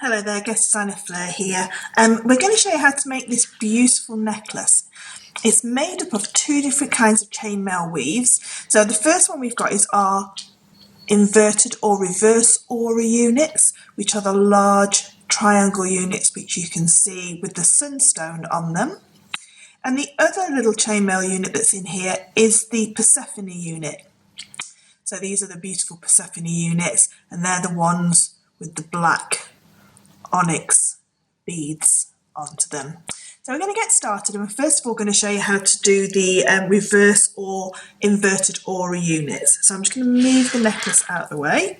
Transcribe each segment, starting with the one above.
Hello there, guest designer Fleur here. We're going to show you how to make this beautiful necklace. It's made up of two different kinds of chainmail weaves. So the first one we've got is our inverted or reverse aura units, which are the large triangle units which you can see with the sunstone on them. And the other little chainmail unit that's in here is the Persephone unit. So these are the beautiful Persephone units, and they're the ones with the black onyx beads onto them. So we're going to get started, and we're first of all going to show you how to do the reverse or inverted aura units. So I'm just going to move the necklace out of the way.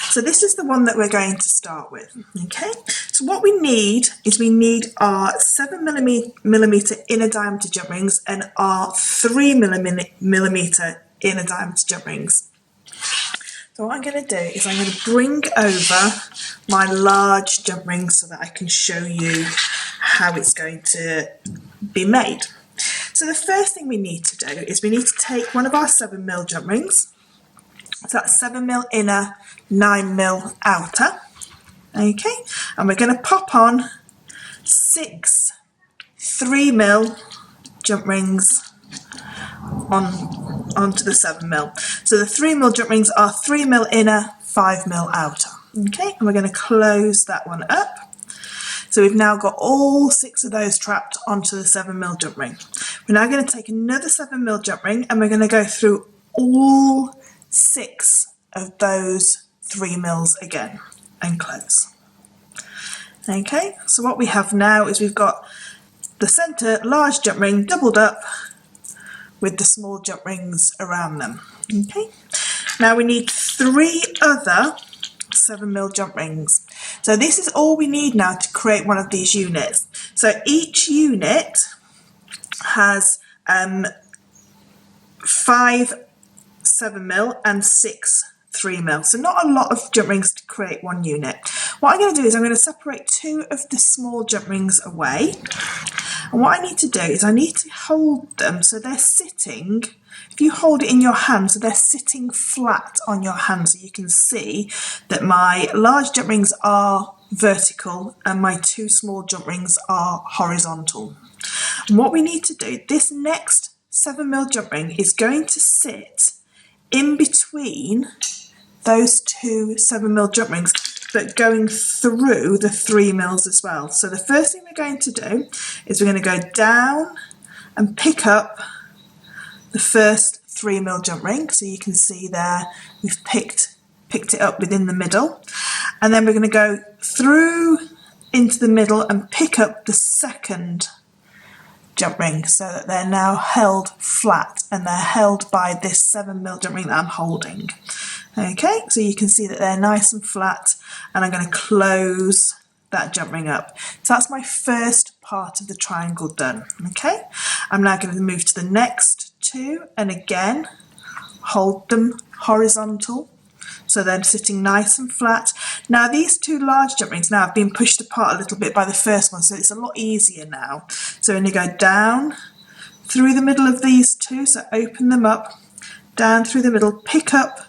So this is the one that we're going to start with. Okay, so what we need is our 7mm inner diameter jump rings and our 3mm inner diameter jump rings. So what I'm going to do is I'm going to bring over my large jump rings so that I can show you how it's going to be made. So the first thing we need to do is we need to take one of our 7mm jump rings. So that's 7mm inner, 9mm outer. Okay, and we're going to pop on 6 3mm jump rings onto the 7mm. So the 3mm jump rings are 3mm inner, 5mm outer. Okay, and we're going to close that one up. So we've now got all 6 of those trapped onto the 7mm jump ring. We're now going to take another 7mm jump ring and we're going to go through all 6 of those 3mm again and close. Okay, so what we have now is we've got the centre large jump ring doubled up with the small jump rings around them. Okay, now we need 3 other 7mm jump rings. So this is all we need now to create one of these units. So each unit has 5 7mm and 6 3mm. So not a lot of jump rings to create one unit. What I'm going to do is I'm going to separate 2 of the small jump rings away. And what I need to do is I need to hold them so they're sitting, if you hold it in your hand, so they're sitting flat on your hand, so you can see that my large jump rings are vertical and my 2 small jump rings are horizontal. And what we need to do, this next 7mm jump ring is going to sit in between those 2 7mm jump rings, but going through the 3mm as well. So the first thing we're going to do is we're going to go down and pick up the first 3mm jump ring. So you can see there we've picked it up within the middle, and then we're going to go through into the middle and pick up the second jump ring so that they're now held flat and they're held by this 7mm jump ring that I'm holding. Okay, so you can see that they're nice and flat, and I'm going to close that jump ring up. So that's my first part of the triangle done. Okay, I'm now going to move to the next 2 and again hold them horizontal so they're sitting nice and flat. Now these 2 large jump rings now have been pushed apart a little bit by the first one, so it's a lot easier now. So we're going to go down through the middle of these 2, so open them up, down through the middle, pick up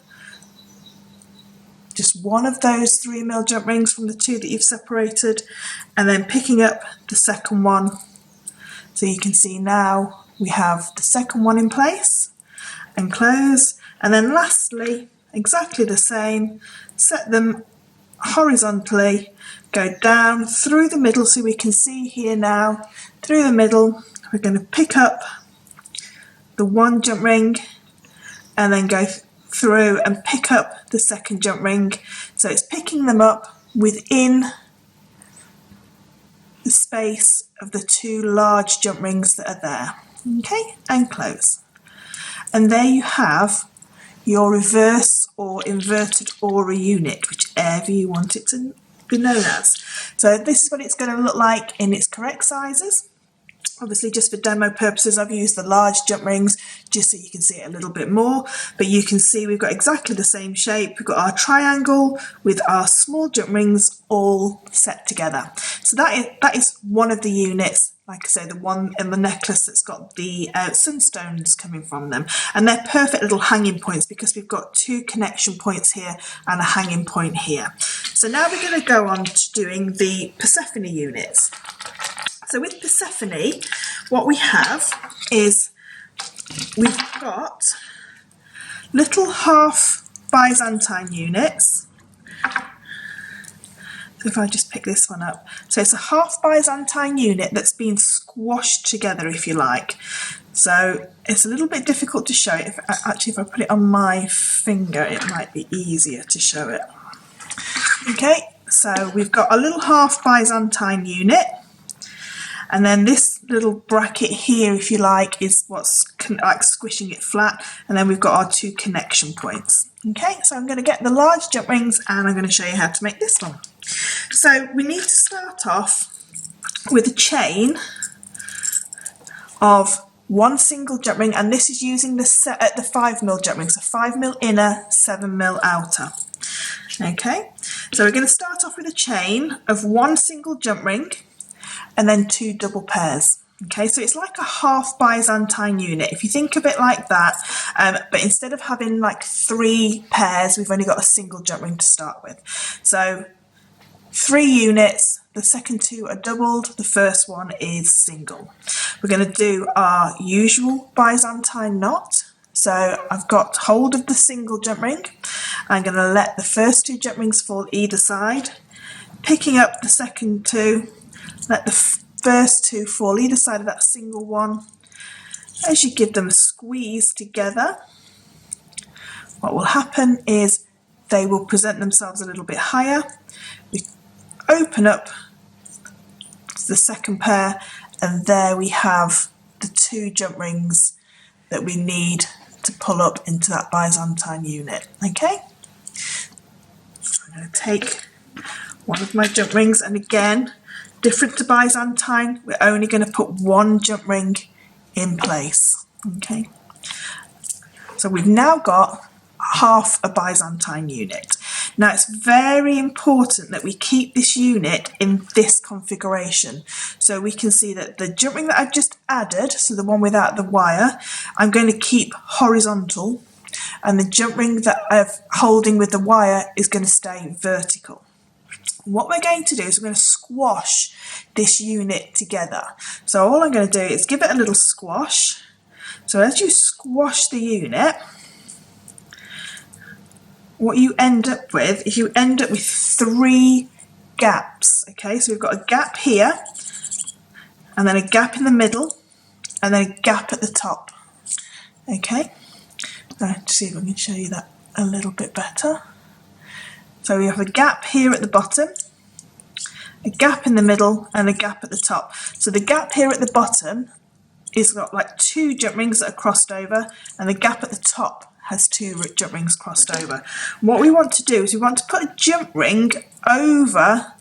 just one of those 3mm jump rings from the 2 that you've separated, and then picking up the second one. So you can see now we have the second one in place and close, and then lastly exactly the same, set them horizontally, go down through the middle, so we can see here now through the middle we're going to pick up the 1 jump ring and then go through and pick up the second jump ring. So it's picking them up within the space of the 2 large jump rings that are there. Okay, and close. And there you have your reverse or inverted aura unit, whichever you want it to be known as. So this is what it's going to look like in its correct sizes. Obviously, just for demo purposes, I've used the large jump rings just so you can see it a little bit more. But you can see we've got exactly the same shape. We've got our triangle with our small jump rings all set together. So that is one of the units, like I say, the one in the necklace that's got the sunstones coming from them. And they're perfect little hanging points because we've got 2 connection points here and a hanging point here. So So now we're going to go on to doing the Persephone units. So with Persephone, what we have is we've got little half Byzantine units. So if I just pick this one up, so it's a half Byzantine unit that's been squashed together, if you like. So it's a little bit difficult to show it. If I put it on my finger, it might be easier to show it. Okay, so we've got a little half Byzantine unit, and then this little bracket here, if you like, is what's like squishing it flat, and then we've got our two connection points. Okay, so I'm going to get the large jump rings and I'm going to show you how to make this one. So we need to start off with a chain of one single jump ring, and this is using the 5mm jump ring, so 5mm inner, 7mm outer. Okay, so we're going to start off with a chain of one single jump ring and then two double pairs. Okay, so it's like a half Byzantine unit, if you think of it like that, but instead of having like 3 pairs, we've only got a single jump ring to start with. So 3 units, the second 2 are doubled, the first one is single. We're going to do our usual Byzantine knot. So I've got hold of the single jump ring. I'm going to let the first 2 jump rings fall either side, picking up the second 2, let the first 2 fall either side of that single one. As you give them a squeeze together, what will happen is they will present themselves a little bit higher. We open up the second pair, and there we have the 2 jump rings that we need to pull up into that Byzantine unit. Okay, so I'm going to take one of my jump rings, and again, different to Byzantine, we're only going to put 1 jump ring in place. Okay, so we've now got half a Byzantine unit. Now it's very important that we keep this unit in this configuration. So we can see that the jump ring that I've just added, so the one without the wire, I'm going to keep horizontal, and the jump ring that I'm holding with the wire is going to stay vertical. What we're going to do is we're going to squash this unit together. So all I'm going to do is give it a little squash. So as you squash the unit, what you end up with is you end up with 3 gaps. Okay, so we've got a gap here, and then a gap in the middle, and then a gap at the top. Okay, let's see if I can show you that a little bit better. So we have a gap here at the bottom, a gap in the middle, and a gap at the top. So the gap here at the bottom is got like 2 jump rings that are crossed over, and the gap at the top has 2 jump rings crossed over. What we want to do is we want to put a jump ring over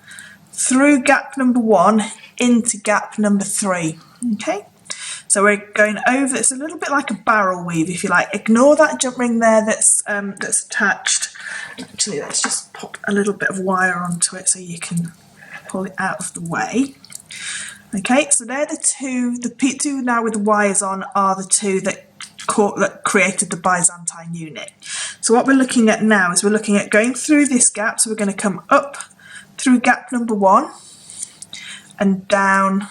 through gap number 1 into gap number 3. Okay, so we're going over. It's a little bit like a barrel weave, if you like. Ignore that jump ring there that's attached. Actually, let's just pop a little bit of wire onto it so you can pull it out of the way. Okay, so they're the 2 now with the wires on are the 2 that created the Byzantine unit. So what we're looking at now is we're looking at going through this gap. So we're going to come up through gap number 1 and down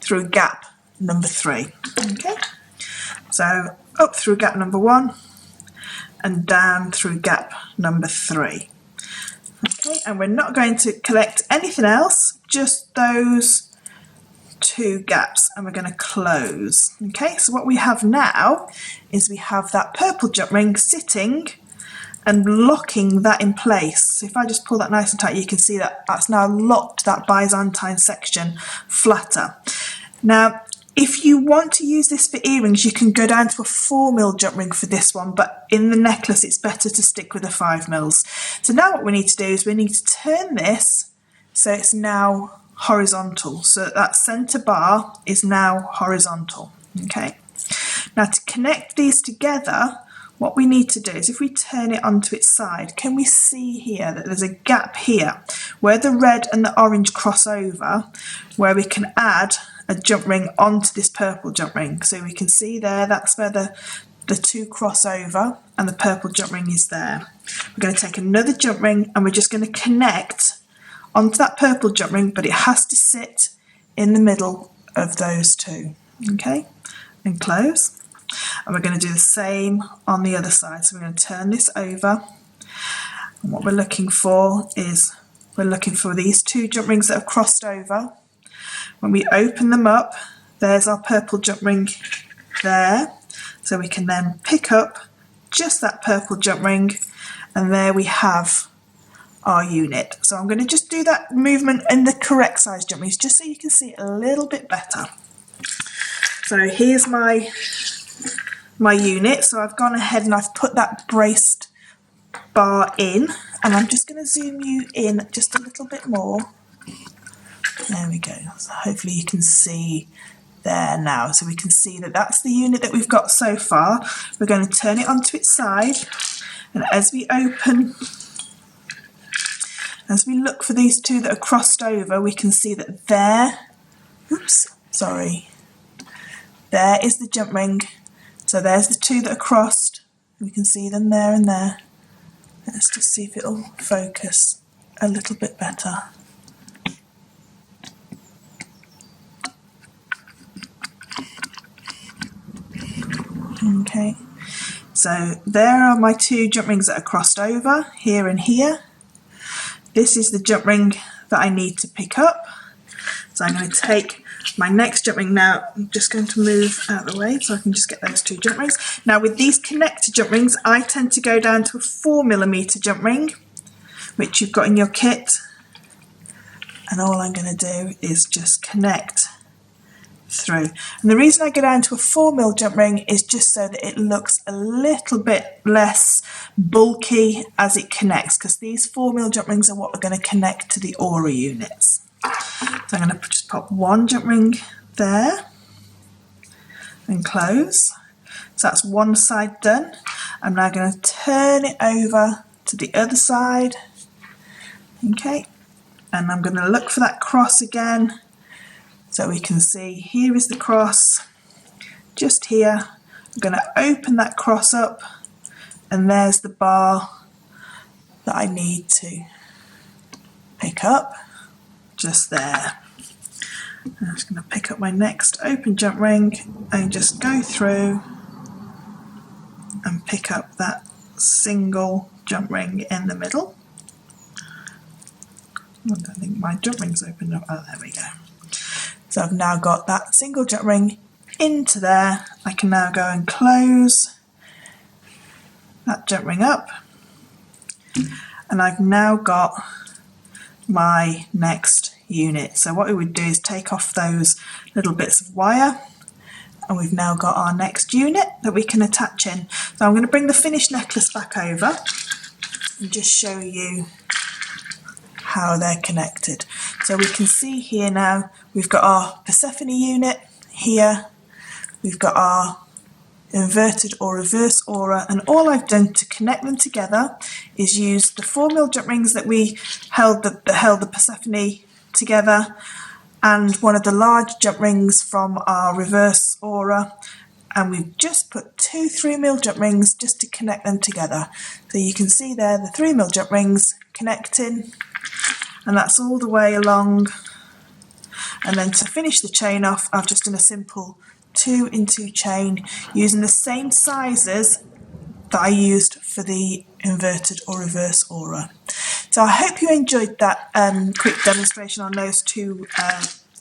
through gap number 3. Okay, so up through gap number 1 and down through gap number 3. Okay, and we're not going to collect anything else, just those 2 gaps, and we're going to close. Okay, so what we have now is we have that purple jump ring sitting and locking that in place. So if I just pull that nice and tight, you can see that that's now locked that Byzantine section flatter. Now if you want to use this for earrings, you can go down to a 4mm jump ring for this one, but in the necklace it's better to stick with the 5mm. So now what we need to do is we need to turn this so it's now horizontal, so that centre bar is now horizontal. Okay, now to connect these together, what we need to do is if we turn it onto its side, can we see here that there's a gap here where the red and the orange cross over, where we can add a jump ring onto this purple jump ring. So we can see there, that's where the the two cross over and the purple jump ring is there. We're going to take another jump ring and we're just going to connect onto that purple jump ring, but it has to sit in the middle of those two. Okay, and close. And we're going to do the same on the other side. So we're going to turn this over, and what we're looking for is we're looking for these two jump rings that have crossed over. When we open them up, there's our purple jump ring there, so we can then pick up just that purple jump ring, and there we have our unit. So I'm going to just do that movement in the correct size jump rings just so you can see it a little bit better. So here's my unit. So I've gone ahead and I've put that braced bar in, and I'm just going to zoom you in just a little bit more. There we go. So hopefully you can see there now. So we can see that that's the unit that we've got so far. We're going to turn it onto its side, and as we look for these two that are crossed over, we can see that there is the jump ring. So there's the two that are crossed. We can see them there and there. Let's just see if it'll focus a little bit better. Okay, so there are my two jump rings that are crossed over, here and here. This is the jump ring that I need to pick up. So I'm going to take my next jump ring now. I'm just going to move out of the way so I can just get those two jump rings. Now with these connector jump rings, I tend to go down to a 4mm jump ring, which you've got in your kit. And all I'm going to do is just connect through. And the reason I go down to a 4mm jump ring is just so that it looks a little bit less bulky as it connects, because these 4mm jump rings are what are going to connect to the aura units. So I'm going to just pop one jump ring there and close. So that's one side done. I'm now going to turn it over to the other side. Okay, and I'm going to look for that cross again. So we can see here is the cross, just here. I'm going to open that cross up, and there's the bar that I need to pick up, just there. I'm just going to pick up my next open jump ring and just go through and pick up that single jump ring in the middle. I don't think my jump ring's opened up. Oh, there we go. So I've now got that single jump ring into there. I can now go and close that jump ring up, and I've now got my next unit. So what we would do is take off those little bits of wire, and we've now got our next unit that we can attach in. So I'm going to bring the finished necklace back over and just show you how they're connected. So we can see here now we've got our Persephone unit here, we've got our inverted or reverse aura, and all I've done to connect them together is use the 4mm jump rings that we held the Persephone together, and one of the large jump rings from our reverse aura, and we've just put two 3mm jump rings just to connect them together. So you can see there the 3mm jump rings connecting, and that's all the way along. And then to finish the chain off, I've just done a simple 2 in 2 chain using the same sizes that I used for the inverted or reverse aura. So I hope you enjoyed that quick demonstration on those two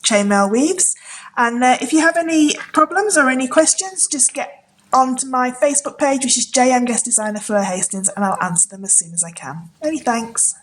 chainmail weaves. And if you have any problems or any questions, just get onto my Facebook page, which is JM Guest Designer Fleur Hastings, and I'll answer them as soon as I can. Many thanks.